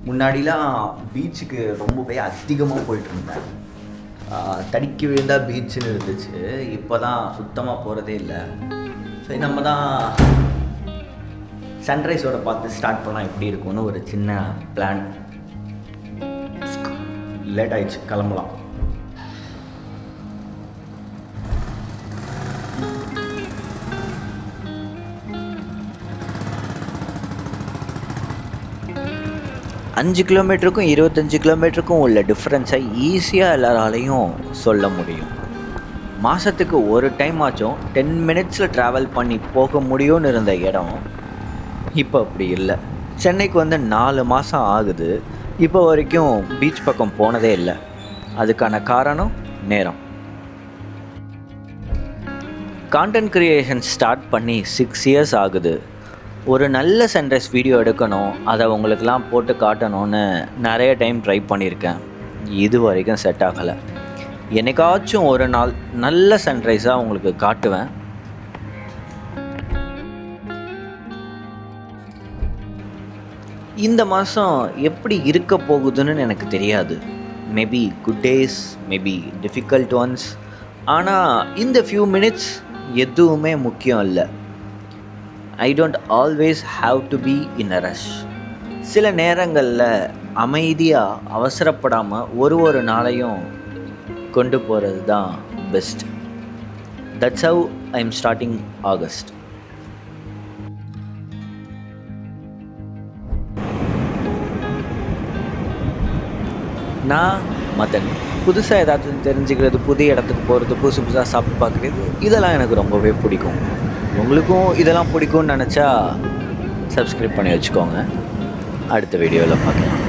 முன்னாடிலாம் பீச்சுக்கு ரொம்பவே அதிகமாக போயிட்டுருந்தேன். தடிக்கி விழுந்தால் பீச்சுன்னு இருந்துச்சு. இப்போ தான் சுத்தமாக போகிறதே இல்லை. சரி, நம்ம தான் சன்ரைஸோட பார்த்து ஸ்டார்ட் பண்ணால் எப்படி இருக்கும்னு ஒரு சின்ன பிளான். லேட் ஆயிடுச்சு, கிளம்பலாம். அஞ்சு கிலோமீட்டருக்கும் 25 கிலோமீட்டருக்கும் உள்ள டிஃப்ரென்ஸை ஈஸியாக எல்லாராலையும் சொல்ல முடியும். மாதத்துக்கு ஒரு டைம் ஆச்சும் 10 மினிட்ஸில் ட்ராவல் பண்ணி போக முடியும்னு இருந்த இடம் இப்போ அப்படி இல்லை. சென்னைக்கு வந்து 4 மாதம் ஆகுது. இப்போ வரைக்கும் பீச் பக்கம் போனதே இல்லை. அதுக்கான காரணம் நேரம். கான்டென்ட் க்ரியேஷன் ஸ்டார்ட் பண்ணி 6 இயர்ஸ் ஆகுது. ஒரு நல்ல சன்ரைஸ் வீடியோ எடுக்கணும், அதை உங்களுக்கெல்லாம் போட்டு காட்டணும்னு நிறைய டைம் ட்ரை பண்ணியிருக்கேன். இது வரைக்கும் செட் ஆகலை. என்னைக்காச்சும் ஒரு நாள் நல்ல சன்ரைஸாக உங்களுக்கு காட்டுவேன். இந்த மாதம் எப்படி இருக்க போகுதுன்னு எனக்கு தெரியாது. Maybe good days, maybe difficult once. ஆனால் இந்த ஃபியூ மினிட்ஸ் எதுவுமே முக்கியம் இல்லை. I don't always have to be in a rush. சில நேரங்களில் அமைதியாக அவசரப்படாமல் ஒரு நாளையும் கொண்டு போகிறது தான் best. That's how I'm starting August. நான் மதன். புதுசாக ஏதாச்சும் தெரிஞ்சுக்கிறது, புதிய இடத்துக்கு போகிறது, புதுசாக சாப்பிட்டு பார்க்குறது, இதெல்லாம் எனக்கு ரொம்பவே பிடிக்கும். உங்களுக்கும் இதெல்லாம் பிடிக்கும்னு நினச்சா சப்ஸ்கிரைப் பண்ணி வச்சுக்கோங்க. அடுத்த வீடியோவில் பார்க்கலாம்.